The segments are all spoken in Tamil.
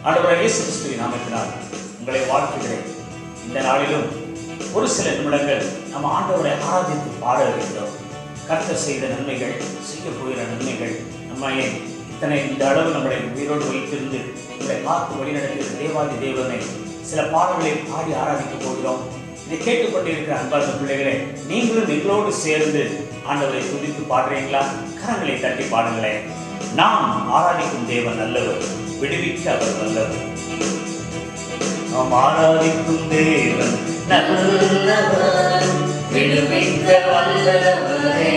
ஆண்டவராகிய இயேசு கிறிஸ்துவின் நாமத்தினால் உங்களை வாழ்த்துகிறேன். இந்த நாளிலும் ஒரு சில நிமிடங்கள் நம்ம ஆண்டவரை ஆராதித்து பாட இருக்கிறோம். கர்த்தர் செய்த நன்மைகள், செய்ய போகிற நன்மைகள், நம்மை இந்த அளவு நம்மளை உயிரோடு வைத்திருந்து நம்மளை காத்து வழிநடத்திய தேவாதி தேவனை சில பாடல்களை பாடி ஆராதிக்க போகிறோம். இதை கேட்டுக்கொண்டிருக்கிற அன்பார்ந்த பிள்ளைகளே, நீங்களும் எங்களோடு சேர்ந்து ஆண்டவரை துதித்து பாடுறீங்களா? கரங்களை தட்டி பாடுங்களேன். நாம் ஆராதிக்கும் தேவன் நல்லவர், விடுவிக்க அவர் வல்லவர். நாம் ஆராதிக்கும் தேவன் நல்லவர், விடுவிக்க வல்லவரே.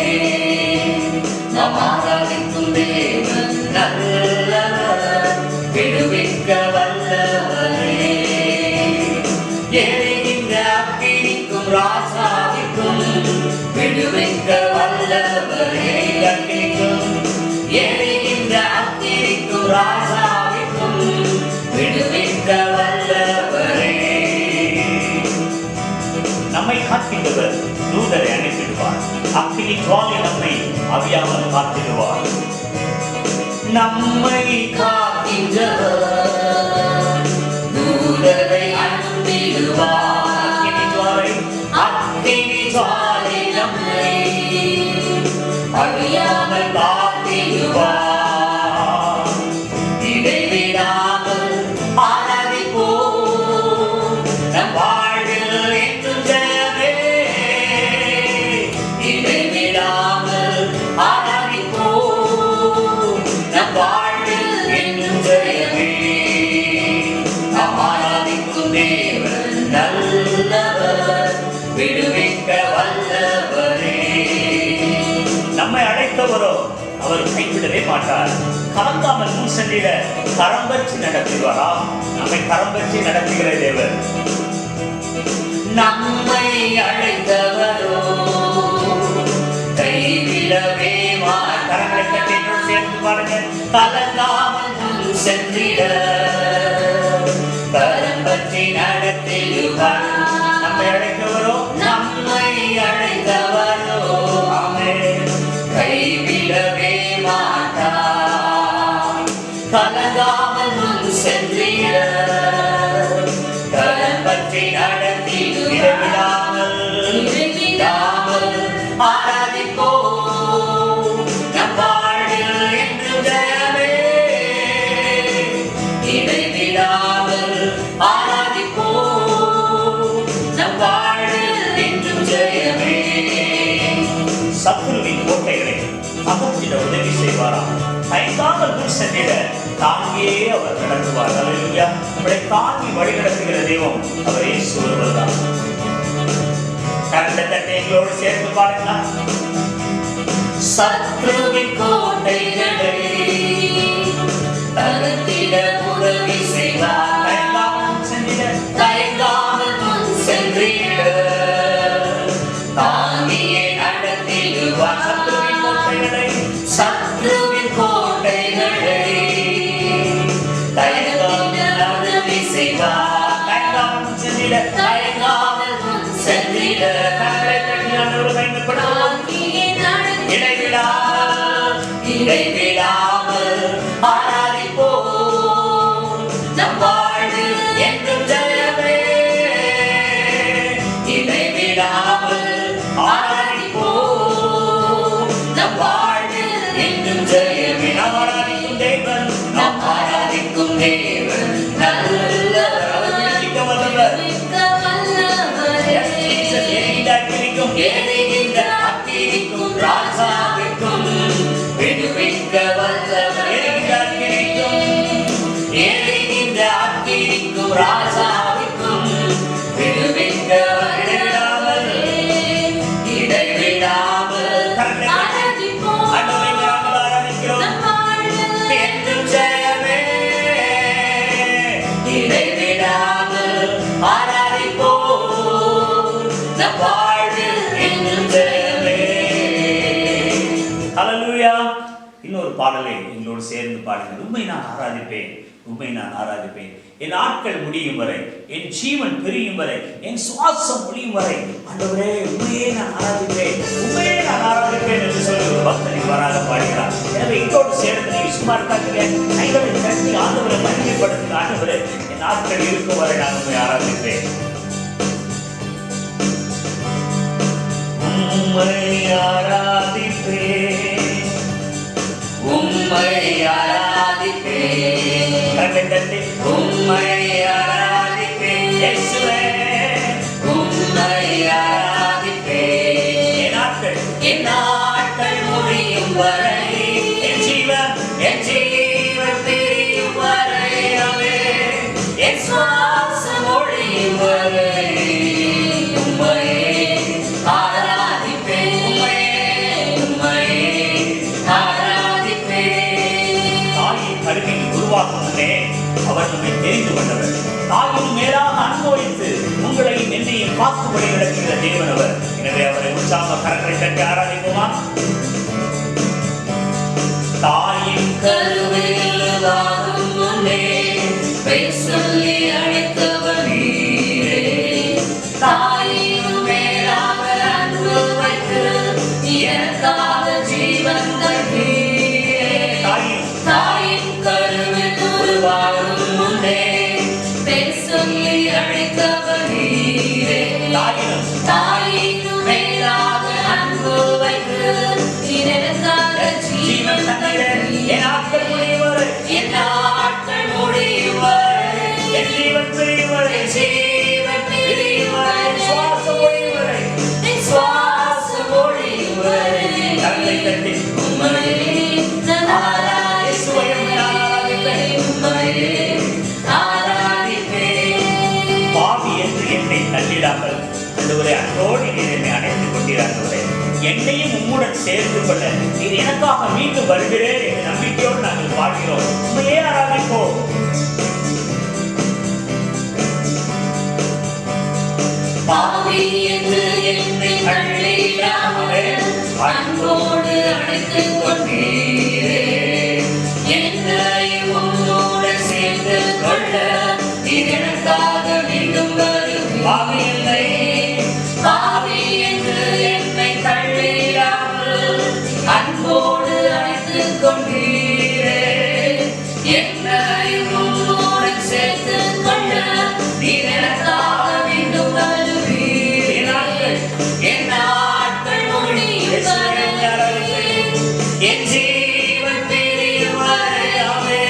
நாம் ஆராதிக்கும் தேவன் நல்லவர், விடுவிக்க வல்லவரே. எரிகின்ற அக்கினிக்கும் ராஜாவிற்கும் விடுவிக்க வல்லவரே. அக்கினிக்கும் எரிகின்ற அக்கினிக்கும் ராஜாவிற்கும் விடுவிக்க வல்லவரே. நம்மை காத்திடுவர் தூதரை அனுப்பிடுவார். அக்கினி ஜுவாலை நம்மை அவியாமல் காத்திடுவார். நம்மை காக்கின்றவர் தூதரை அனுப்பிடுவார். அக்கினி ஜுவாலை நம்மை அவியாமல் காத்திடுவார். இதை விடாமல் ஆராதிப்போம், நம் வாழ்வில் என்றும் ஜெயமே. இதை விடாமல் ஆராதிப்போம், நம் வாழ்வில் என்றும் ஜெயமே. நாம் ஆராதிக்கும் தேவன் நல்லவர், விடுவிக்க வல்லவரே. நம்மை அழைத்தவரோ அவர் கைவிடவே மாட்டார். கலந்தாமல் முன் சென்றிட கரம் பற்றி நடத்துவாரா? நம்மை கரம் பற்றி நடத்துகிற தேவர். நம்மை அழைத்தவரோ கைவிடவே மாட்டார். கரங்களை கட்டி சேர்ந்து பாருங்க. கலந்தாமல் முன் சென்றிட கரம் பற்றி நடத்திடுவார். நம்மை அழைத்தவரோ நம்மை அழைத்தவரோ கைவிடவே மாட்டார். கலங்காமல் முன் சென்றிட கரம் பற்றி நடத்தி விடாமல் ஆராதிப்போம், நம் வாழ்வில் என்றும் ஜெயமே. இதை விடாமல் ஆராதிப்போம், நம் வாழ்வில் என்றும் ஜெயமே. சத்துருவின் கோட்டைகளை அகற்றிட உதவி செய்வாராம். கைதாமல் முன் சென்றிட தாங்கியே அவர் நடத்துவார். அல்லேலூயா. நம்மளை தாங்கி வழி நடத்துகிற தெய்வம் அவர் இயேசு ஒருவர்தான். கரங்களை தட்டி எங்களோடு சேர்ந்து பாருங்களா. சத்துருவின் கோட்டைகளை அகற்றிட உதவி செய்வார். கைதாமல் முன் சென்றிட தாங்கியே நடத்திடுவார். சத்துருவின் கோட்டைகளை சத்துருவின் கோட்டைகளை தயங்காமல் உதவி செய்வார். தயங்காமல் சென்றிட தயங்காமல் சென்றிட கரங்களை தட்டி ஆண்டவரை மகிமைப்படுத்துவோம். இடைவிடாமல் ஆராதிப்போம், நம் வாழ்வில் என்றும் ஜெயமே. இடைவிடாமல் ஆராதிப்போம், நம் வாழ்வில் என்றும் ஜெயமே. நாம் ஆராதிக்கும் தேவன், நாம் ஆராதிக்கும் தேவன் நல்லவர், அவர் விடுவிக்க வல்லவர். எரிகின்ற அக்கினிக்கும் ராஜாவிற்கும் விடுவிக்க வல்லவர். எரிகின்ற அக்கினிக்கும் ராஜாவிற்கும் விடுவிக்க இடைவிடாமல் ஆராதிக்கிறோம் என்றும் ஜெயமே. இடைவிடாமல் ஆராதிப்போம், நம் வாழ்வில் என்றும் ஜெயமே. ஹல்லேலூயா. இன்னொரு பாடலை எங்களோடு சேர்ந்து பாடுங்கள். உம்மை நான் ஆராதிப்பேன், உம்மை நான் ஆராதிப்பேன். என் ஆட்கள் முடியும் வரை, என் ஜீவன் பிரியும் வரை, என் சுவாசம் முடியும் வரை ஆண்டவரே உம்மையே நான் ஆராதிப்பேன், உம்மையே நான் ஆராதிப்பேன் என்று சொல்லி ஒரு பக்தன் வராக பாடுகிறார். எனவே இதோடு சேர்ந்து நீங்க சும்மா இருக்காங்க, கைகளை கட்டி ஆண்டவரை மகிமைப்படுத்துகிற ஆண்டவரே, என் நாட்கள் இருக்கும் வரை நான் உண்மை ஆராதிப்பேன். உம்மை ஆராதிப்பேன், உம்மை ஆராதிப்பேன், கரங்களை உம்மை ஆராதிப்பேன், இயேசுவே உம்மை ஆராதிப்பேன். என் நாட்கள் முடியும் வரை, என் ஜீவன் பிரியும் வரை, என் சுவாசம் ஒழியும் வரை அவர் நம்மை தெரிந்து கொண்டவர். தாயின் மேலாக அனுபவித்து உங்களையும் என்னையும் காக்கும்படி நடக்கிற தேவன் அவர். எனவே அவரை உற்சாக கரங்களை தட்டி ஆராதிப்போமா? தாயின் கருவில் வாழும் முன்னே பெயர் சொல்லி அழைத்தவர் நீரே. தாயின் மேலாக அன்பு வைத்து எனக்காக ஜீவன் தந்தீரே. தாயின் கருவில் வாழும் முன்னே பெயர் சொல்லி அழைத்தவர் நீரே. தாயின் மேலாக அன்பு வைத்து எனக்காக ஜீவன் தந்தீரே. என் நாட்கள் முடியும் வரை, என் நாட்கள் முடியும் வரை, என் ஜீவன் பிரியும் வரை, ஜீவன் பிரியும் வரை, சுவாசம் ஒழியும் வரை, சுவாசம் ஒழியும் வரை, கரங்களை தட்டி உம்மை பாவி என்று என்னை தள்ளிடாமல் ஆண்டவரே, அன்றோடு நீர் என்னை அணைத்துக் கொண்டீராண்டவரே. என்னையும் உம்முடன் சேர்த்து கொள்ள நீர் எனக்காக மீண்டும் வருகிறேன் என்ற நம்பிக்கையோடு நாங்கள் வாழ்கிறோம். உண்மையே ஆராதிப்போம். பாவி என்று என்னை தள்ளிடாமல் அன்போடு அணைத்துக் கொண்டீரே. என்னையும் உம்முடன் சேர்த்து கொள்ள நீர் எனக்காக மீண்டும் வருகிறீர். பாவி என்று என்னை தள்ளிடாமல் அன்போடு அணைத்துக் கொண்டீரே. என்னையும் உம்முடன் சேர்த்து கொள்ள நீர் எனக்காக மீண்டும் வருகிறீர். என் நாட்கள் முடியும் வரை, என் ஜீவன் பிரியும் வரை,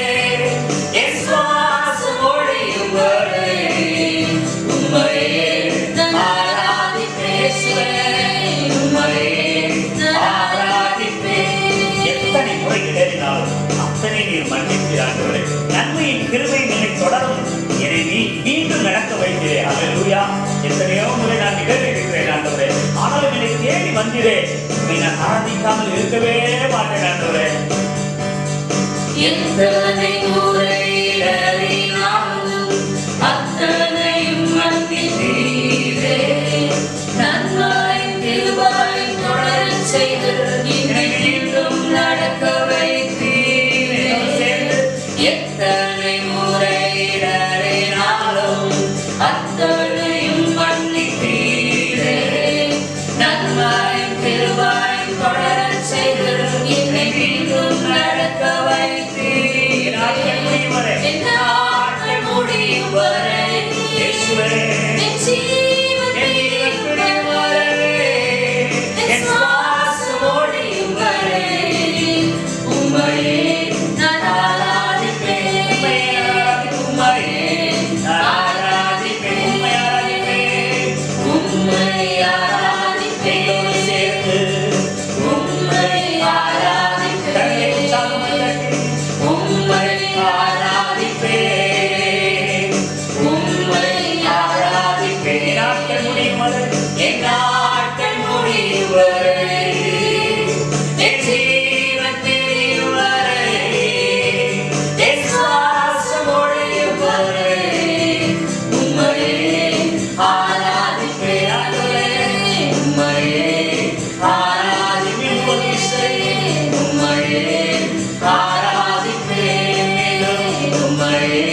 என் சுவாசம் ஒழியும் வரை உம்மையே ஆராதிப்பேன், உம்மையே ஆராதிப்பேன். எத்தனை முறை இடறினாலும் அத்தனை நீர் மன்னிக்கிறார்களே. நன்மையின் கிருபை என்னை தொடரும், என்னை நீ மீண்டும் நடக்க வைக்கிறே. அல்லேலூயா. எத்தனையோ முறை நான் இடறி இருக்கிறேன் ஆண்டவரே, ஆனாலும் என்னை தேடி வந்தீரே. உம்மை நான் ஆராதிக்காமல் இருக்கவே மாட்டேன் ஆண்டவரே. எத்தனை முறை இடறினாலும் அத்தனையும் மன்னித்தீரே. நன்மையின் கிருபை தொடரச் செய்து என்னை மீண்டும் நடக்க வைத்தீரே. எத்தனை முறை இடறினாலும் அத்தனையும் மன்னித்தீரே. நன்மையின் கிருபை தொடரச் செய்து என்னை மீண்டும் நடக்க வைத்தீரே. என் நாட்கள் முடியும் வரை, என் ஜீவன் பிரியும் வரை, என் சுவாசம் ஒழியும் வரை உம்மையே நான் ஆராதிப்பேன், உம்மையே நான் ஆராதிப்பேன், உம்மை ஆராதிப்பேன், சேர்த்து உம்மை ஆராதிப்பேன், உம்மை ஆராதிப்பேன், உம்மை ஆராதிப்பேன். என் நாட்கள் முடியும் வரை, என் ஜீவன் பிரியும் வரை, என் சுவாசம் ஒழியும் வரை உம்மையே ஆராதிப்பேன், உம்மையே ஆராதிப்பேன், உம்மையே ஆராதிப்பேன், உம்மையே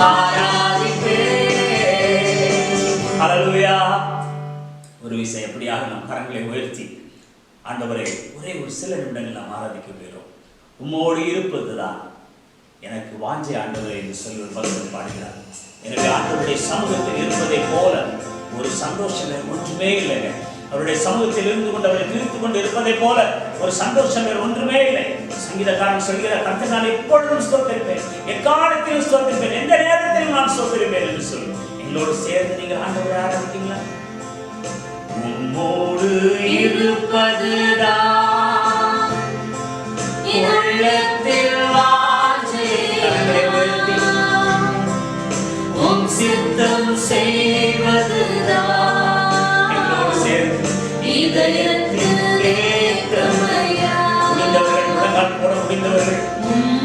ஆராதிப்பேன். அல்லேலூயா. ஒரு விஷயம் எப்படியாக நம் கரங்களை உயர்த்தி ஆண்டவரை ஒரே ஒரு சில நிமிடங்கள் நாம் ஆராதிக்க போகிறோம். உம்மோடு இருப்பதுதான் எனக்கு வாஞ்சை ஆண்டவரே என்று சொல்லி ஒரு பக்தர் பாடுகிறார். எனவே ஆண்டவருடைய சமூகத்தில் இருப்பதை போல ஒரு சந்தோஷம் ஒன்றுமே இல்லைங்க. அவருடைய சமூகத்தில் இருந்து கொண்டு அவரை பிரித்து கொண்டு இருப்பதை போல ஒரு சந்தோஷம் ஒன்றுமே இல்லை. சங்கீதக்காரன் சொல்கிறார், கர்த்தர் நான் எப்பொழுதும் ஸ்தோத்திரிப்பேன், எக்காலத்திலும் ஸ்தோத்திரிப்பேன், எந்த நேரத்திலும் நான் ஸ்தோத்திரிப்பேன் என்று சொல்லி எங்களோடு சேர்ந்து நீங்கள் ஆண்டவரை ஆராதிக்கீங்களா? உம்மோடு இருப்பதுதான் உள்ளத்தில் வாஞ்சை, உம் சித்தம் செய்வதுதான் எங்களோடு சேர்ந்து இதயத்தில் ஏக்கமையா. முடிந்தவர்கள் முழங்கால் போட முடிந்தவர்கள்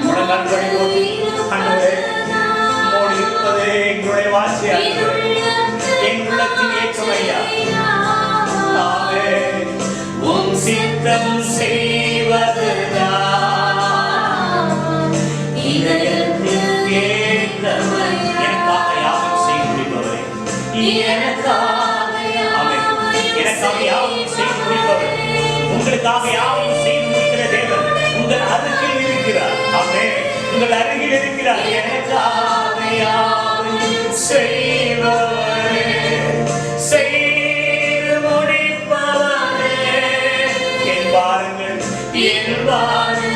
முழங்கால் படி போட்டு ஆண்டவரே உம்மோடு இருப்பதே எங்களுடைய வாஞ்சை, என் உள்ளத்தின் ஏக்கமையா. உம் சித்தம் செய்வதுதான் இதயத்தில் ஏக்கமையா. எனக்காக யாவும் செய்து முடிப்பவரே, எனக்காக யாவும் செய்து முடிப்பவர், உங்களுக்காக யாவும் செய்து முடிக்கிற தேவன் உங்கள் அருகில் இருக்கிறார். ஆமென். உங்கள் அருகில் இருக்கிறார். எனக்காக யாவும் செய்பவரே, செய்து முடிப்பவரே, என் வாருங்கள், என் வாருங்கள்.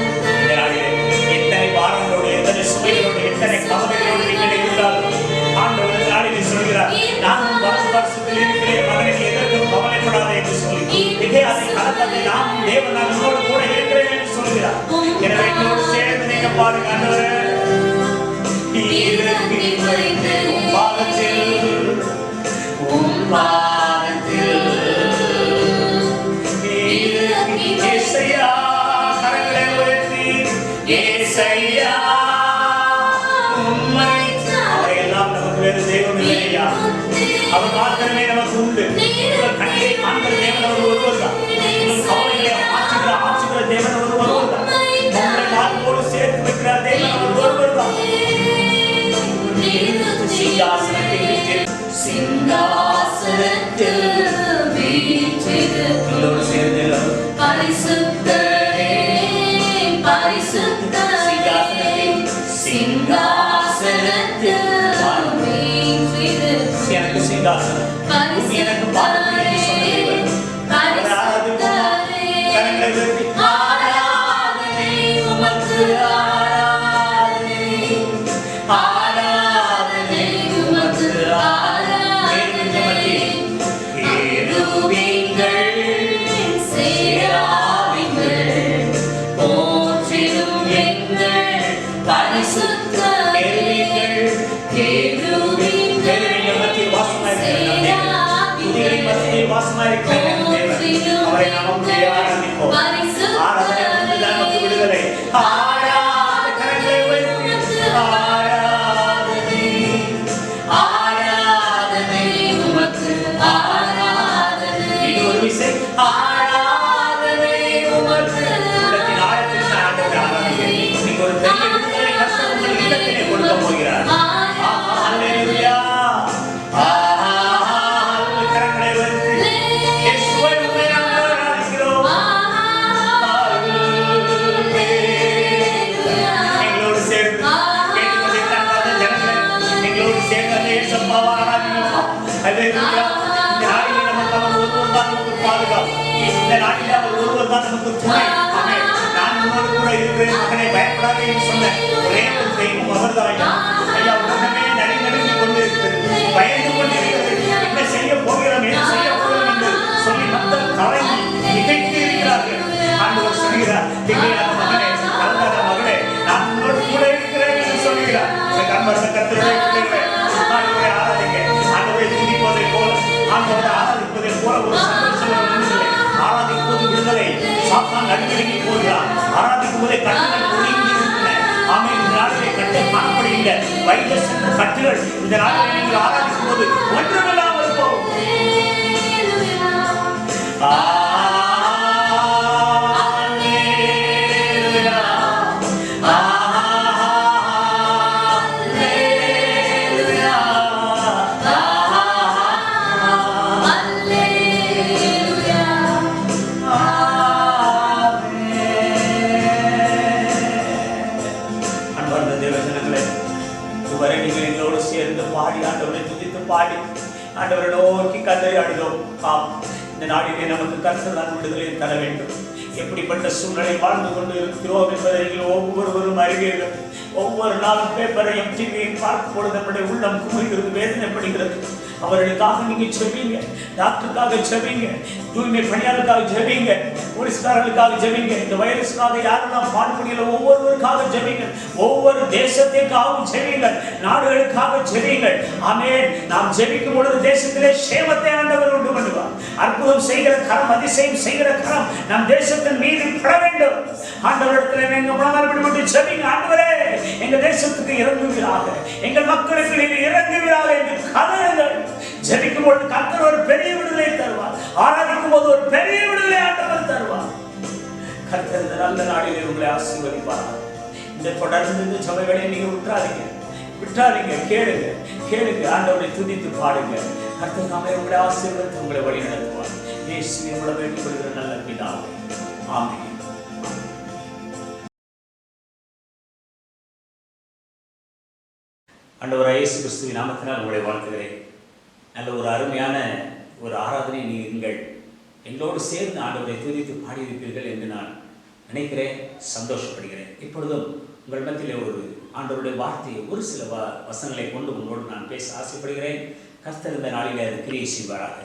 எத்தனை வாரங்களோடு, எத்தனை சுமைகளோடு, எத்தனை கவலைகளோடு நீங்கள் இருந்தாலும் ஆண்டவர் நாளில் சொல்கிறார், நான் வருஷத்தில் இருக்கிறேன் மகனை, எதற்கும் கவலைப்படாதே என்று சொல்லி இதே அதை கலந்ததை நாம் தேவன் நம்மோடு கூட இருக்கிறேன் என்று சொல்கிறார். எனவே என்னோடு சேர்ந்து நீங்க பாருங்க, ஆண்டவரே கரங்களை உயர்த்தி ஏசையா உம்மை, அவரையெல்லாம் நமக்கு வேறு தெய்வம் இல்லையா, அவர் மாத்திரமே நமக்கு உண்டு. கண்ணீரை காண்கிற தேவன் அவர் ஒருவர் தான். கவலைகளை ஆற்றுகிற தேவன் அவர் ஒருவர் தான். நம்மளை வாழ்வோடு சேர்த்து வைக்கிற தேவன் அவர் ஒருவர் தான். சிங்காசனத்தில் வீற்றிருக்கும் பரிசுத்தரே, பரிசுத்தரே, சிங்காசனத்தில் வீற்றிருக்கும் எனக்கு சிங்காசனம் எனக்கு பாதத்தை சொன்னவர் ஆராதனை உமக்கு, ஆராதனை ஆராதனை உமக்கு, ஆராதனை கேருபீன்கள் சேராவின்கள் போற்றிடும் எங்கள் பரிசுத்த கேருபீன்கள், கேருபீன்கள் மத்தியில் வாசமாயிருக்கிற தேவன், அவரை நாம் ஆராதிப்போம். ஆராதனை ஒன்றுதான் நமக்கு விடுதலை. ஆராதனை ஆராதனை ஆராதனை உமக்கு, ஆராதனை இது ஒரு விசை, ஆராதனை உமக்கு. உள்ளத்தின் ஆழத்தில் ஆண்டவரை ஆராதிங்க. நீங்க ஒரு பெரிய விடுதலை கர்த்தர் உங்கள் இல்லத்திலே கொடுக்க போகிறார். அல்லேலூயா. பயந்து கொண்டிருக்கிறது, என்ன செய்ய போகிறோம், என்ன செய்ய போகிறோம் என்று சொல்லி மக்கள் கலங்கி நிகழ்த்தி இருக்கிறார்கள். ஆண்டவர் சொல்கிறார், மகனே, கலங்காத மகளே, நான் உங்களோடு கூட இருக்கிறேன் என்று சொல்கிறார். கர்த்தருடைய பிள்ளைகளே, ஆண்டவரை ஆராதிங்க. ஆண்டவரை துதிப்பதை போல, ஆண்டவரை ஆராதிப்பதை போல ஒரு சந்தோஷம் ஒன்றுமில்லை. ஆராதிப்பது விடுதலை. சாத்தான் நடுநடுங்கி போகிறான். ஆராதிக்கும் போதே கட்டுகள் ஒடுங்கி இருந்தன. ஆமென். இந்த நாளிலே கட்டல் காணப்படுகின்ற வைரஸ் என்ற கட்டுகள் இந்த நாளிலே நீங்கள் ஆராதிக்கும் போது ஒன்றுமில்லாமல் போகும். அன்பார்ந்த தேவனே, ஆண்டவரை நோக்கி கதறி அழுதோம். இந்த நாளிலே நமக்கு கர்த்தர் விடுதலை தர வேண்டும். எப்படிப்பட்ட சூழ்நிலை வாழ்ந்து கொண்டு இருக்கிறோம் என்பதை ஒவ்வொருவரும் அறிவீர்கள். ஒவ்வொரு நாளும் பேப்பரையும் டிவியையும் பார்க்கும் பொழுது நம்முடைய உள்ளம் குமுறுகிறது, வேதனைப்படுகிறது. அவர்களுக்காக நீங்க ஜெபிங்க, டாக்டருக்காக ஜெபிங்க, தூய்மை பணியாளருக்காக ஜெபிங்க, போலீஸ்காரர்களுக்காக ஜெபிங்க, இந்த வைரஸுக்காக யாரெல்லாம் பாடுபடுகிற ஒவ்வொருவருக்காக ஜெபிங்க, ஒவ்வொரு தேசத்திற்காகவும் ஜெபிங்க, நாடுகளுக்காக ஜெபிங்க. ஆமென். நாம் ஜெபிக்கும் பொழுது தேசத்திலே சேமத்தை ஆண்டவர் உண்டு பண்ணுவார். அற்புதம் செய்கிற கரம், அதிசயம் செய்கிற கரம் நம் தேசத்தின் மீது பட வேண்டும். ஆண்டவரிடத்தில் எங்க முழங்கால் மட்டும் ஜெபிங்க. ஆண்டவரே, எங்க தேசத்துக்கு இறங்குவீராக, எங்கள் மக்களுக்கு இறங்குவீராக என்று கதறுங்கள். ஜெபிக்கும் பொழுது கர்த்தர் ஒரு பெரிய விடுதலை தருவார். ஆராதிக்கும் போது ஒரு பெரிய விடுதலை ஆண்டவர் தருவார். கர்த்தர் இந்த நல்ல நாளிலே உங்களை ஆசீர்வதிப்பார். இந்த தொடர்ந்து இந்த சபைகளை நீங்க விட்டுறாதீங்க. கேளுங்க, ஆண்டவரை துதித்து பாடுங்க. கர்த்தர் நாமே உங்களை ஆசீர்வதித்து உங்களை வழி நடத்துவார். இயேசுவின் மூலம் வேண்டிக் கொள்கிற நல்ல பிதாவே, ஆமென். ஆண்டவராகிய இயேசு கிறிஸ்துவின் நாமத்தினால் உங்களை வாழ்த்துகிறேன். நல்ல ஒரு அருமையான ஒரு ஆராதனை நீங்கள் எங்களோடு சேர்ந்து ஆண்டவரை துதித்து பாடியிருப்பீர்கள் என்று நான் நினைக்கிறேன், சந்தோஷப்படுகிறேன். இப்பொழுதும் உங்கள் மத்தியில் ஒரு ஆண்டவருடைய வார்த்தையை ஒரு சில வசனங்களை கொண்டு உங்களோடு நான் பேச ஆசைப்படுகிறேன். கர்த்தர் இந்த நாளிலே அது கிரியை செய்வாராக.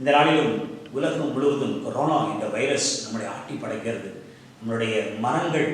இந்த நாளிலும் உலகம் முழுவதும் கொரோனா என்ற வைரஸ் நம்முடைய ஆட்டி படைக்கிறது. நம்மளுடைய மனங்கள்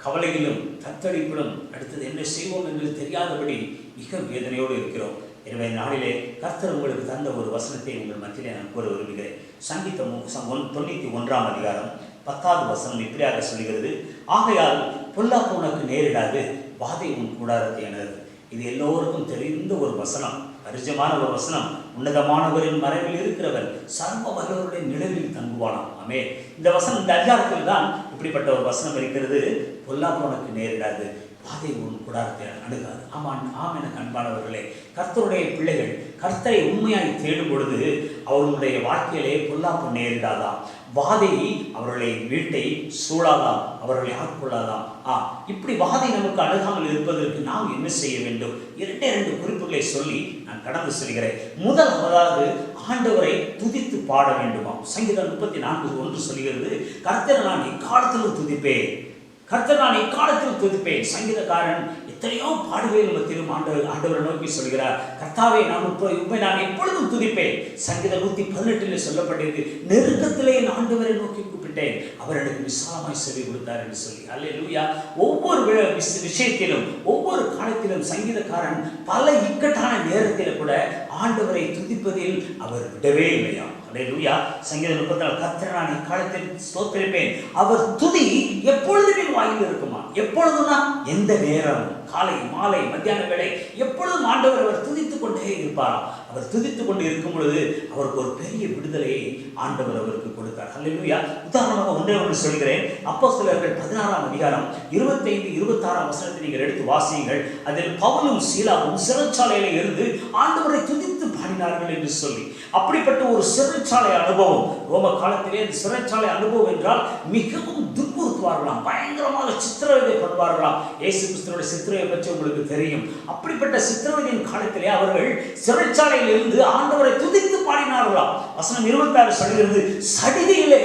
கவலையிலும் தத்தளிப்பிலும் அடுத்தது என்ன செய்வோம் என்று தெரியாதபடி மிக வேதனையோடு இருக்கிறோம். எனவே நாளிலே கர்த்தர் உங்களுக்கு தந்த ஒரு வசனத்தை உங்கள் மத்தியிலே நான் கூற விரும்புகிறேன். சங்கீதம் 91 அதிகாரம் 10வது வசனம் இப்படியாக சொல்கிறது, ஆகையால் பொல்லாப்பு உனக்கு நேரிடாது, வாதை உன் கூடாரத்தை அணுகிறது. இது எல்லோருக்கும் தெரிந்த ஒரு வசனம், பரிச்சயமான ஒரு வசனம். உன்னதமானவரின் மறைவில் இருக்கிறவர் சர்வ வல்லவருடைய நிழலில் தங்குவானாம். ஆமே. இந்த வசனம், இந்த அதிகாரத்தில் தான் இப்படிப்பட்ட ஒரு வசனம் இருக்கிறது. பொல்லாப்பு உனக்கு நேரிடாது, வாதை உன் கூடாரத்தை அணுகாது. ஆமென். அன்பானவர்களே, கர்த்தருடைய பிள்ளைகள் கர்த்தரை உண்மையாய் தேடும் பொழுது அவர்களுடைய வாழ்க்கையிலே பொல்லாப்பு நேரிடாதாம், வாதை அவர்களை வீட்டை சூழாதாம், அவர்களை ஆட்கொள்ளாதாம். இப்படி வாதை நமக்கு அணுகாமல் இருப்பதற்கு நாம் என்ன செய்ய வேண்டும்? 2 குறிப்புகளை சொல்லி நான் கடந்து செல்கிறேன். முதலாவது, ஆண்டவரை துதித்து பாட வேண்டுமாம். சங்கீதம் 34:1 சொல்கிறது, கர்த்தரை நான் எக்காலத்திலும் துதிப்பேன், கர்த்தர் நான் எக்காலத்தில் துதிப்பேன். சங்கீதக்காரன் எத்தனையோ பாடுகைகள் மத்தியிலும் ஆண்டவரை நோக்கி சொல்கிறார், கர்த்தாவே நான் எப்பொழுதும் துதிப்பேன். சங்கீதம் 118 சொல்லப்பட்டிருக்கு, நெருக்கத்திலே என் ஆண்டவரை நோக்கி கூப்பிட்டேன், அவர் எனக்கு விசாலமாய் செவி கொடுத்தார் என்று சொல்லி. அல்லேலூயா. ஒவ்வொரு விஷயத்திலும் ஒவ்வொரு காலத்திலும் சங்கீதக்காரன் பல இக்கட்டான நேரத்தில் கூட ஆண்டவரை துதிப்பதில் அவர் விடவே இல்லையாம். அல்லேலூயா. சங்கீதம் 34, கர்த்தரை நான் இக்காலத்தில் ஸ்தோத்திரிப்பேன், அவர் துதி எப்பொழுதுமே வாயில் இருக்குமா. எப்பொழுதுனா எந்த நேரம், காலை மாலை மத்தியான வேளை, எப்பொழுதும் ஆண்டவர் அவர் துதித்துக் கொண்டே இருப்பார். அவர் துதித்துக் கொண்டு இருக்கும் பொழுது அவருக்கு ஒரு பெரிய விடுதலையை ஆண்டவர் அவருக்கு கொடுத்தார். அல்லேலூயா. உதாரணமாக ஒன்று சொல்கிறேன். அப்போஸ்தலர்கள் 16 அதிகாரம் 25-26 வசனத்தை நீங்கள் எடுத்து வாசியுங்கள். அதில் பவுலும் சீலாவும் சிறைச்சாலையில இருந்து ஆண்டவரை துதித்து பாடினார்கள் என்று சொல்லி, அப்படிப்பட்ட ஒரு சிறைச்சாலை அனுபவம். ரோம காலத்திலே சிறைச்சாலை அனுபவம் என்றால் மிகவும் துன்புறுத்துவார்களாம், பயங்கரமாக சித்திரவதை பண்ணுவார்களாம். இயேசு கிறிஸ்துவோட சித்திரவை பற்றி உங்களுக்கு தெரியும். அப்படிப்பட்ட சித்திரவதையின் காலத்திலே அவர்கள் சிறைச்சாலையில் இருந்து ஆண்டவரை துதித்து பாடினார்களாம். வசனம் 26 சொல்கிறது, சடிதியிலே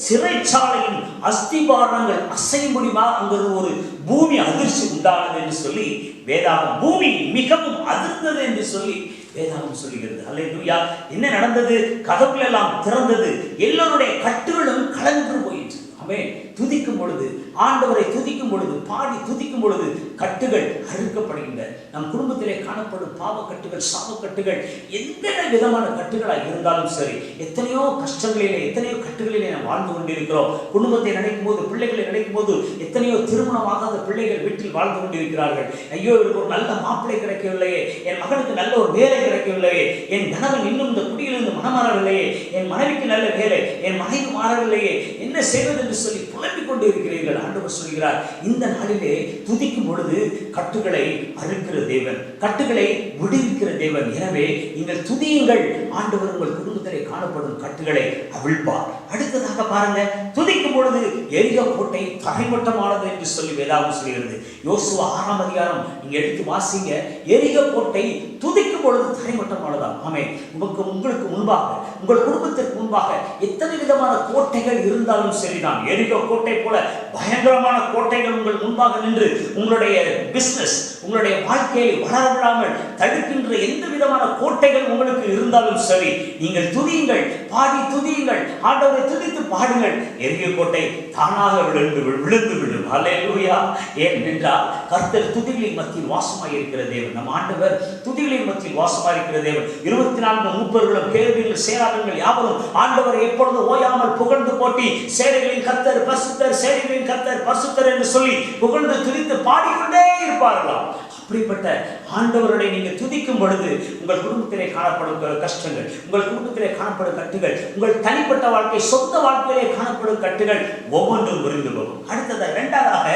சிறைச்சாலையின் அஸ்திபாரங்கள் அசையும் முடியுமா, அங்கு ஒரு பூமி அதிர்ச்சி உண்டானது என்று சொல்லி வேதாகம், பூமி மிகவும் அதிர்ந்தது என்று சொல்லி வேதாகம் சொல்லுகிறது. அல்லேலூயா. என்ன நடந்தது? கதவுகள் எல்லாம் திறந்தது, எல்லோருடைய கட்டுகளும் கலந்து போயிற்று. ஆமென். துதிக்கும் பொழுது, ஆண்டவரை துதிக்கும் பொழுது, பாடி துதிக்கும் பொழுது கட்டுகள் அறுக்கப்படுகின்றன. நம் குடும்பத்திலே காணப்படும் பாவக்கட்டுகள், சாபக்கட்டுகள், எந்த விதமான கட்டுகளாக இருந்தாலும் சரி, எத்தனையோ கஷ்டங்களிலே, எத்தனையோ கட்டுகளிலே நாம் வாழ்ந்து கொண்டிருக்கிறோம். குடும்பத்தை நினைக்கும் போது, பிள்ளைகளை நினைக்கும் போது, எத்தனையோ திருமணமாகாத பிள்ளைகள் வீட்டில் வாழ்ந்து கொண்டிருக்கிறார்கள். ஐயோ, இவருக்கு ஒரு நல்ல மாப்பிள்ளை கிடைக்கவில்லையே, என் மகனுக்கு நல்ல ஒரு வேலை கிடைக்கவில்லையே, என் கணவன் இன்னும் இந்த குடியிலிருந்து மனமாறவில்லையே, என் மனைவிக்கு நல்ல வேலை, என் மனைவி மாறவில்லையே, என்ன செய்வது என்று சொல்லி புலம்பிக் கொண்டு இருக்கிறீர்கள். ஆண்டவர் சொல்கிறார், இந்த நாளிலே துதிக்கும் பொழுது கட்டுகளை அறுக்கிற தேவன், கட்டுகளை விடுவிக்கிற தேவன். எனவே நீங்கள் துதியுங்கள், ஆண்டவர் உங்கள் குடும்பத்திலே காணப்படும் கட்டுகளை அவிழ்ப்பார். அடுத்ததாக பாருங்க, துதிக்கும் பொழுது எரிகோ கோட்டை தரைமட்டமானது என்று சொல்லி வேதாகம் சொல்கிறது. யோசுவா 6 அதிகாரம் நீங்க எடுத்து வாசிங்க. எரிகோ கோட்டை துதிக்கும் பொழுது தரைமட்டமானதான். ஆமே, உங்களுக்கு முன்பாக, உங்கள் குடும்பத்திற்கு முன்பாக எத்தனை விதமான கோட்டைகள் இருந்தாலும் சரிதான், எரிகோ கோட்டை போல பயங்கரமான கோட்டைகள் உங்கள் முன்பாக நின்று உங்களுடைய பிசினஸ், உங்களுடைய வாழ்க்கையை வளர விடாமல் தடுக்கின்ற எந்த விதமான கோட்டைகள் உங்களுக்கு இருந்தாலும் சரி, நீங்கள் துதியுங்கள், பாடி துதியுங்கள், ஆண்டவரை துதித்து பாடுங்கள். எரிகோ கோட்டை தானாக விழுந்து விடும். அல்லேலூயா. ஏனென்றால் கர்த்தர் துதிகளின் மத்தியில் வாசமாய் இருக்கிற தேவன். நம் ஆண்டவர் துதிகளின் மத்தியில் வாசமாய் இருக்கிற தேவன். 24 மூப்பர்களும் கேருபீன்கள் சேராபீன்கள் யாவரும் ஆண்டவரை எப்பொழுது ஓயாமல் புகழ்ந்து போட்டி சேனைகளின் கர்த்தர் பரிசுத்தர், சேனைகளின் கர்த்தர் பரிசுத்தர் என்று சொல்லி புகழ்ந்து துதித்து பாடிக்கொண்டே இருப்பார்களாம். அப்படிப்பட்ட ஆண்டவருடைய நீங்கள் துதிக்கும் பொழுது உங்கள் குடும்பத்திலே காணப்படும் கஷ்டங்கள், உங்கள் குடும்பத்திலே காணப்படும் கட்டுகள், உங்கள் தனிப்பட்ட வாழ்க்கை, சொந்த வாழ்க்கையிலே காணப்படும் கட்டுகள் ஒவ்வொன்றும் புரிந்து போகும். அடுத்ததாக இரண்டாவதாக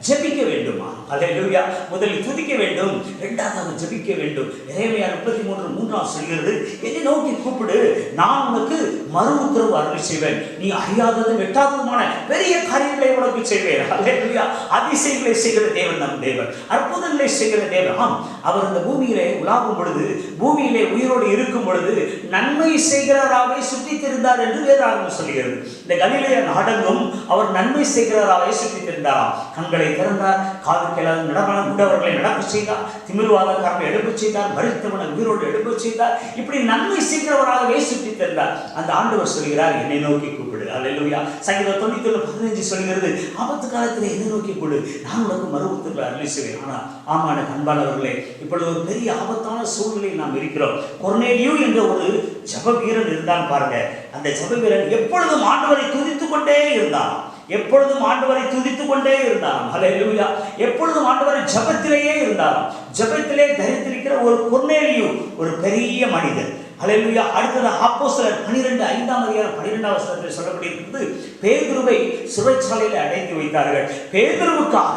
ஜெபிக்க வேண்டுமா? அல்லேலூயா. முதலில் துதிக்க வேண்டும், இரண்டாவது ஜெபிக்க வேண்டும். எரேமியா 33:3 சொல்கிறது, என்னை நோக்கி கூப்பிடு, நான் உனக்கு மறு உத்தரவு அருள் செய்வேன், நீ அறியாததும் எட்டாததுமான பெரிய காரியங்களை உனக்கு செய்வேன். அல்லேலூயா. அதிசயங்களை செய்கிற தேவன் நம் தேவன், அற்புதங்களை செய்கிற தேவன். அவர் இந்த பூமியிலே உலாவும் பொழுது, பூமியிலே உயிரோடு இருக்கும் பொழுது நன்மை செய்கிறவராகவே சுற்றி திரிந்தார் என்று வேதாகமம் சொல்கிறது. இந்த கலிலேய நாடெங்கும் அவர் நன்மை செய்கிறவராகவே சுற்றி திரிந்தாராம். கண்களை திறந்தார், காது நடவர்களை நடக்க செய்தார், திமிர்வாதக்காரனை எழுப்ப செய்தார், மரித்தவனை உயிரோடு எழுப்ப செய்தார். இப்படி நன்மை செய்கிறவராகவே சுற்றி திரிந்தார். அந்த ஆண்டவர் சொல்கிறார், என்னை நோக்கி கூப்பிடு. அல்லேலூயா. சங்கீதம் 91:15 சொல்கிறது, ஆபத்து காலத்தில் என்னை நோக்கி கூப்பிடு, நான் உனக்கு மறு உத்தரவு அருள் செய்வேன். ஆனால் ஆமான அன்பானவர்களே, இப்பொழுது ஒரு பெரிய ஆபத்தான சூழ்நிலையில் நாம் இருக்கிறோம். கொர்நேலியு என்ற ஒரு ஜப வீரன் இருந்தான் பாருங்க. அந்த ஜப வீரன் எப்பொழுதும் ஆண்டவரை துதித்துக் கொண்டே இருந்தான், எப்பொழுதும் ஆண்டவரை துதித்துக் கொண்டே இருந்தாராம். அல்லேலூயா. எப்பொழுதும் ஆண்டவரை ஜபத்திலேயே இருந்தாராம். ஜபத்திலே தரித்திருக்கிற ஒரு கொர்நேலியு ஒரு பெரிய மனிதன். அல்லேலூயா. அடுத்தது அப்போஸ்தலர் 12:5 சொல்லப்பட்டிருக்கிறது, பேதுருவை சிறைச்சாலையில் அடைத்து வைத்தார்கள். பேதுருவுக்காக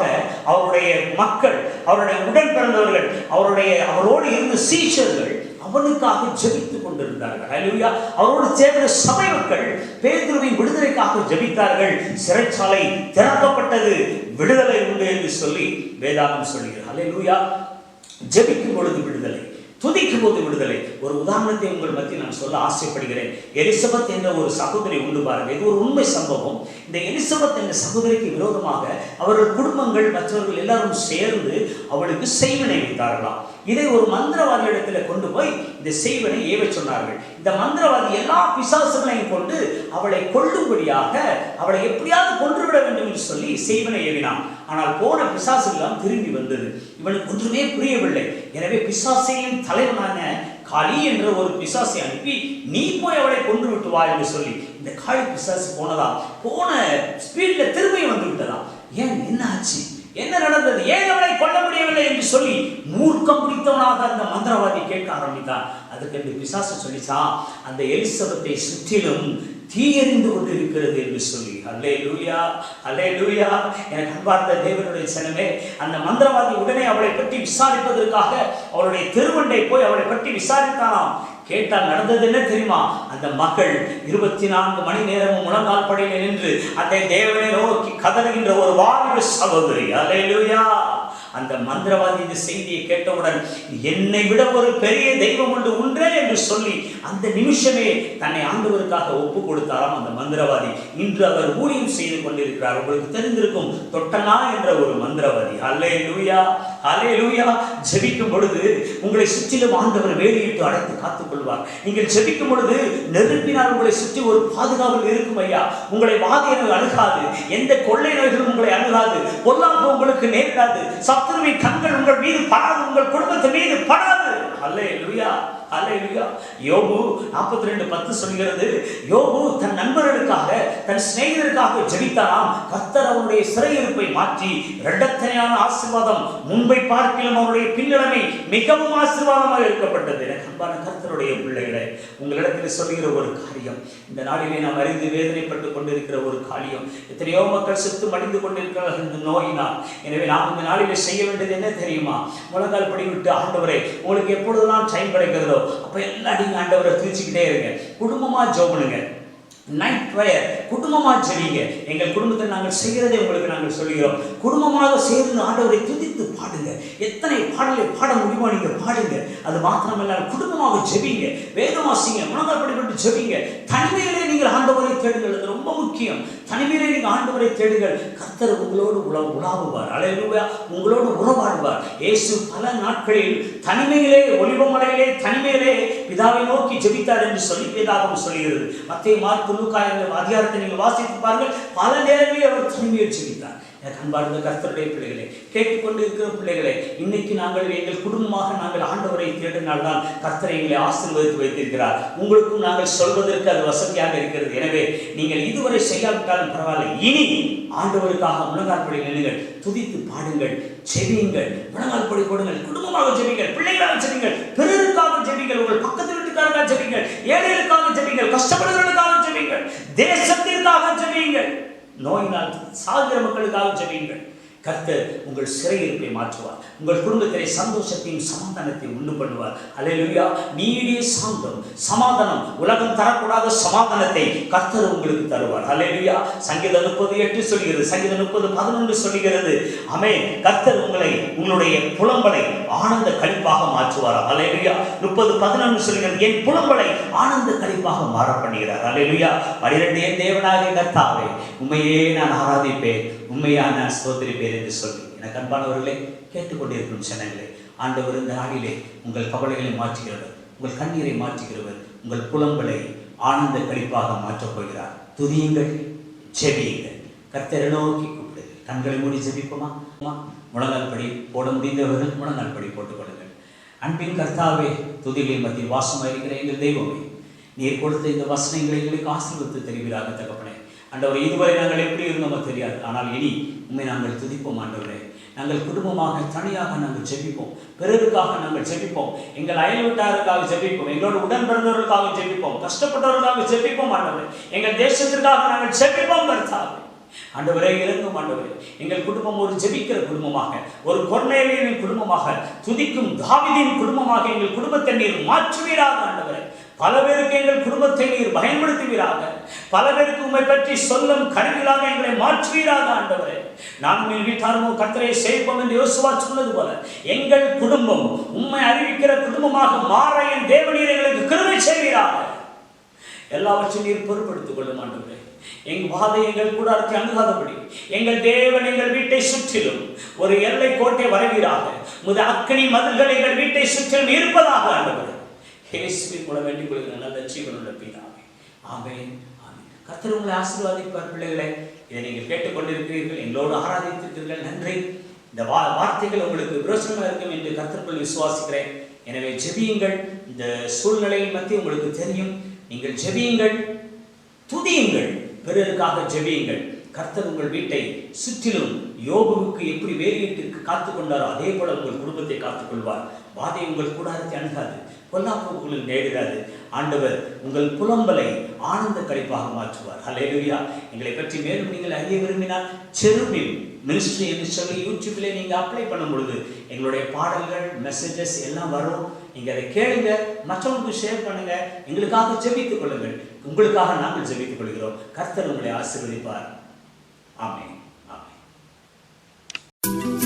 அவருடைய மக்கள், அவருடைய உடன் பிறந்தவர்கள், அவரோடு இருந்த சீஷர்கள் அவனுக்காக ஜெபித்துக் கொண்டிருந்தார்கள். அல்லேலூயா. அவரோடு சேர்ந்த சபை மக்கள் பேதுருவின் விடுதலைக்காக ஜெபித்தார்கள். சிறைச்சாலை திறக்கப்பட்டது, விடுதலை உண்டு என்று சொல்லி வேதாகமம் சொல்கிறது. அல்லேலூயா. ஜெபிக்கும் பொழுது விடுதலை, துதிக்கும் போது விடுதலை. ஒரு உதாரணத்தை உங்கள் மத்தியில் நான் சொல்ல ஆசைப்படுகிறேன். எலிசபெத் என்ற ஒரு சகோதரி உண்டு பாருங்க. இது ஒரு உண்மை சம்பவம். இந்த எலிசபெத் என்ற சகோதரிக்கு விரோதமாக அவர்கள் குடும்பங்கள் மற்றவர்கள் எல்லாரும் சேர்ந்து அவளுக்கு செய்வினை வைத்தார்களாம். இதை ஒரு மந்திரவாதி இடத்துல கொண்டு போய் இந்த செய்வனை ஏவ சொன்னார்கள். இந்த மந்திரவாதி எல்லா பிசாசுகளையும் கொண்டு அவளை கொல்லும்படியாக, அவளை எப்படியாவது கொன்றுவிட வேண்டும் என்று சொல்லி செய்வனை ஏவினான். ஆனால் போன பிசாசுகளாம் திரும்பி வந்தது. இவனுக்கு ஒன்றுமே புரியவில்லை. எனவே பிசாசையின் தலைவனான காளி என்ற ஒரு பிசாசை அனுப்பி, நீ போய் அவளை கொன்று விட்டு வா என்று சொல்லி இந்த காளி பிசாசு போன ஸ்பீட்ல திரும்பி வந்து விட்டதாம். ஏன், என்ன ஆச்சு, என்ன நடந்தது, ஏன் அவளை கொல்ல முடியவில்லை என்று சொல்லி மூர்க்கம் பிடித்தவனாக அந்த மந்திரவாதி கேட்க ஆரம்பித்தான். அதுக்கு அந்த பிசாசு சொல்லிச்சான், அந்த எலிசபெத்தை சுற்றிலும் தீயறிந்து கொண்டிருக்கிறது என்று சொல்லி. அல்லேலூயா, அல்லேலூயா. எனக்கு அன்பார்ந்த தேவனுடைய சனமே, அந்த மந்திரவாதி உடனே அவளை பற்றி விசாரிப்பதற்காக அவளுடைய திருவண்டை போய் அவளை பற்றி விசாரித்தானாம். கேட்டால் நடந்தது என்ன தெரியுமா? அந்த மக்கள் 24 மணி நேரமும் முழங்கால் படையில் நின்று அந்த தேவனை நோக்கி கதறுகின்ற ஒரு வாலிப சகோதரி. அல்லேலூயா. அந்த மந்திரவாதி இந்த செய்தியை கேட்டவுடன், என்னை விட ஒரு பெரிய தெய்வம் உண்டே என்று சொல்லி அந்த நிமிஷமே தன்னை ஆண்டவருக்காக ஒப்பு கொடுத்தாராம் அந்த மந்திரவாதி. இன்று அவர் ஊழியம் செய்து கொண்டிருக்கிறார். உங்களுக்கு தெரிந்திருக்கும், தொட்டனா என்ற ஒரு மந்திரவாதி. அல்லேலூயா, அல்லேலூயா. ஜெபிக்கும் பொழுது உங்களை சுற்றிலும் ஆண்டவர் வேலியிட்டு அடைத்து காத்துக் கொள்வார். நீங்கள் ஜெபிக்கும் பொழுது நெருப்பினால் உங்களை சுற்றி ஒரு பாதுகாவல் இருக்கும் ஐயா. உங்களை வாதிய நோய் அணுகாது, எந்த கொள்ளை நோய்களும் உங்களை அணுகாது, பொல்லாப்பு உங்களுக்கு நேரிடாது, சத்துருவின் கண்கள் உங்கள் மீது படாது, உங்கள் குடும்பத்தின் மீது படாது. அல்லேலூயா, அல்லேலூயா. யோபு 42:10 சொல்கிறது, யோபு தன் நண்பர்களுக்காக, தன் சிநேகிதருக்காக ஜெபித்தாராம். கர்த்தர் அவருடைய சிறையிருப்பை மாற்றி இரட்டத்தனையான ஆசீர்வாதம், முன்பை பார்க்கிலும் அவருடைய பின்னடமை மிகவும் ஆசீர்வாதமாக இருக்கப்பட்டது. எனக்கு அன்பான கர்த்தருடைய பிள்ளைகளை, உங்களிடத்தில் சொல்லுகிற ஒரு காரியம், இந்த நாளிலே நாம் அறிந்து வேதனைப்பட்டு கொண்டிருக்கிற ஒரு காரியம். எத்தனையோ மக்கள் செத்து மடிந்து கொண்டிருக்கிறார்கள் இந்த நோயினால். எனவே நாம் இந்த நாளிலே செய்ய வேண்டியது என்ன தெரியுமா? முழங்கால் படிவிட்டு, ஆண்டவரே, உங்களுக்கு எப்பொழுதெல்லாம் டைம் கிடைக்கிறதோ அப்ப எல்லாம் நீங்க ஆண்டவரை துதிச்சுக்கிட்டே இருங்க. குடும்பமா ஜெபம் பண்ணுங்க. நைட் ப்ரேயர் குடும்பமாக ஜெபிங்க. எங்கள் குடும்பத்தில் நாங்கள் செய்கிறதை உங்களுக்கு நாங்கள் சொல்கிறோம். குடும்பமாக சேர்ந்து ஆண்டவரை துதித்து பாடுங்க. எத்தனை பாடலை பாட முடியுமோ நீங்கள் பாடுங்க. அது மாத்திரமல்ல, குடும்பமாக ஜெபிங்க, வேதம் வாசிங்க, முழங்கால் படிப்பட்டு ஜெபிங்க. தனிமையிலே நீங்கள் ஆண்டவரை தேடுங்கள். அது ரொம்ப முக்கியம். தனிமையிலே நீங்கள் ஆண்டவரை தேடுங்கள். கர்த்தர் உங்களோடு உலாவுவார். அல்லேலூயா. உங்களோடு உறவாடுவார். இயேசு பல நாட்களில் தனிமையிலே, ஒலிவமலையிலே தனிமையிலே பிதாவை நோக்கி ஜெபித்தார் என்று சொல்லி வேதாகமம் சொல்கிறது. மத்தேயு, மார்க்கு, லூக்கா அதிகாரத்தை நீங்கள் வாசித்து பாருங்கள். பல நேரங்களில் அவர் தனிமையில் ஜெபித்தார். அன்பார்ந்த கர்த்தருடைய பிள்ளைகளை, கேட்டுக்கொண்டு இருக்கிற பிள்ளைகளை, இன்னைக்கு நாங்கள் எங்கள் குடும்பமாக நாங்கள் ஆண்டவரை தேடினால்தான் கர்த்தரை எங்களை ஆசீர்வதித்து வைத்திருக்கிறார். உங்களுக்கும் நாங்கள் சொல்வதற்கு அது வசதியாக இருக்கிறது. எனவே நீங்கள் இதுவரை செய்யாவிட்டாலும் பரவாயில்லை, இனி ஆண்டவருக்காக முழங்கால் படி நில்லுங்கள், துதித்து பாடுங்கள், ஜெபியுங்கள், முழங்கால் படி போடுங்கள், குடும்பமாக ஜெபிங்கள், பிள்ளைகளாக ஜெபிங்கள், பிறருக்காக ஜெபிங்கள், உங்கள் பக்கத்து வீட்டுக்காரர்கள் ஜெபிங்கள், ஏழைகளுக்காக ஜெபிங்கள், கஷ்டப்படுகிறவர்களுக்காக ஜெபிங்கள், தேசத்திற்காக ஜெபியுங்கள், நோயினால் சாகிற மக்களுக்காக ஜெபியுங்கள். கர்த்தர் உங்கள் சிறையிருப்பை மாற்றுவார். உங்கள் குடும்பத்திலே சந்தோஷத்தையும் சமாதானத்தையும் உண்டு பண்ணுவார். அல்லேலூயா. நீடிய சாந்தம், சமாதானம், உலகம் தரக்கூடாத சமாதானத்தை கர்த்தர் உங்களுக்கு தருவார். அல்லேலூயா. சங்கீதம் 30:8 சொல்கிறது, சங்கீதம் 30:11 சொல்கிறது. ஆமென். கர்த்தர் உங்களை, உங்களுடைய புலம்பலை ஆனந்த களிப்பாக மாற்றுவார். அல்லேலூயா. 30:11 சொல்கிறது, என் புலம்பலை ஆனந்த களிப்பாக மாற பண்ணுகிறார். அல்லேலூயா. 12 என் தேவனாகிய கர்த்தாவே, உம்மையே நான் ஆராதிப்பேன், உண்மையான ஸ்தோத்திரிப்பேன் என்று சொல்லி, எனக்கு அன்பானவர்களே, கேட்டுக்கொண்டிருக்கும் ஜனங்களே, ஆண்டவர் இந்த நாளிலே உங்கள் கவலைகளை மாற்றுகிறவர், உங்கள் கண்ணீரை மாற்றுகிறவர், உங்கள் புலம்பலை ஆனந்த களிப்பாக மாற்றப் போகிறார். துதியுங்கள், ஜெபியுங்கள், கர்த்தரை நோக்கி கூப்பிடுங்கள். கண்களை மூடி ஜெபிப்போமா? முழங்கால் படி போட முடிந்தவர்கள் முழங்கால் படி போட்டுக் கொள்ளுங்கள். அன்பின் கர்த்தாவே, துதிகளின் மத்தியில் வாசமாக இருக்கிற எங்கள் தெய்வமே, நீர் கொடுத்த இந்த வசனங்களை எங்களுக்கு ஆசீர்வதித்து தெரிவீராக தகப்பனே. ஆண்டவரே, இதுவரை நாங்கள் எப்படி இருந்தோமோ தெரியாது, ஆனால் இனி உண்மை நாங்கள் துதிப்போம். ஆண்டவரே, நாங்கள் குடும்பமாக தனியாக நாங்கள் ஜெபிப்போம், பிறருக்காக நாங்கள் ஜெபிப்போம், எங்கள் அயல் வீட்டாருக்காக ஜெபிப்போம், எங்களோட உடன் பிறந்தவர்களுக்காக ஜெபிப்போம், கஷ்டப்பட்டவர்களுக்காக ஜெபிப்போம். ஆண்டவரே, எங்கள் தேசத்திற்காக நாங்கள் ஜெபிப்போம். கர்த்தாவே, ஆண்டவரே இறங்கும். ஆண்டவரே, எங்கள் குடும்பம் ஒரு ஜெபிக்கிற குடும்பமாக, ஒரு கொர்நேலியின் குடும்பமாக, துதிக்கும் தாவீதின் குடும்பமாக எங்கள் குடும்பத்தை நீர் மாற்றுவீராக. ஆண்டவரே, பல பேருக்கு எங்கள் குடும்பத்தை நீர் பயன்படுத்துவீராக. பல பேருக்கு உம்மை பற்றி சொல்லும் கருவிகளாக எங்களை மாற்றுவீராக. ஆண்டவரே, நானும் என் வீட்டாரமோ கர்த்தரை சேவிப்போம் என்று யோசுவா சொன்னது போல எங்கள் குடும்பம் உம்மை அறிவிக்கிற குடும்பமாக மாற என் தேவனீர் எங்களுக்கு கிருபை செய்வீராக. எல்லாவற்றையும் நீர் பொறுப்படுத்திக் கொள்ளும். ஆண்டவரே, எங்கள் வாதை எங்கள் கூடாரத்தை அணுகாதபடி எங்கள் தேவன் எங்கள் வீட்டை சுற்றிலும் ஒரு எல்லை கோட்டை வரைவீராக. முத அக்கினி மதில்கள் எங்கள் வீட்டை சுற்றிலும் இருப்பதாக. ஆண்டவரே, இயேசுவின் மூலம் வேண்டிக் கொள்கிறேன். நல்ல ஜீவனுள்ள பிதாவே, ஆமென், ஆமென். கர்த்தர் உங்களை ஆசீர்வதிப்பார். பிள்ளைகளை, இதை நீங்கள் கேட்டுக்கொண்டிருக்கிறீர்கள், எங்களோடு ஆராதித்திருக்கிறீர்கள். நன்றி. இந்த வார்த்தைகள் உங்களுக்கு பிரயோசனமாக இருக்கும் என்று கர்த்தருக்குள் விசுவாசிக்கிறேன். எனவே ஜெபியுங்கள். இந்த சூழ்நிலையின் மத்திய உங்களுக்கு தெரியும், நீங்கள் ஜெபியுங்கள், துதியுங்கள், பிறருக்காக ஜெபியுங்கள். கர்த்தர் உங்கள் வீட்டை சுற்றிலும் யோபுவுக்கு எப்படி வேலியிட்டு காத்து கொண்டாரோ அதே போல உங்கள் குடும்பத்தை காத்துக்கொள்வார். வாதை உங்கள் கூடாரத்தை அணுகாது, பொல்லாப்புகளில் நேரிடாது. ஆண்டவர் உங்கள் புலம்பலை ஆனந்த களிப்பாக மாற்றுவார். அல்லேலூயா. எங்களை பற்றி மேலும் நீங்கள் அறிய விரும்பினால் செருபில் மினிஸ்ட்ரி என்று சொல்லி யூடியூப்ல நீங்க அப்ளை பண்ணும் பொழுது எங்களுடைய பாடல்கள், மெசேஜஸ் எல்லாம் வரும். நீங்க அதை கேளுங்க, மற்றவங்களுக்கு ஷேர் பண்ணுங்க, எங்களுக்காக ஜெபித்துக் கொள்ளுங்கள். உங்களுக்காக நாங்கள் ஜெபித்துக் கொள்கிறோம். கர்த்தர் உங்களை ஆசீர்வதிப்பார். ஆமென், ஆமென்.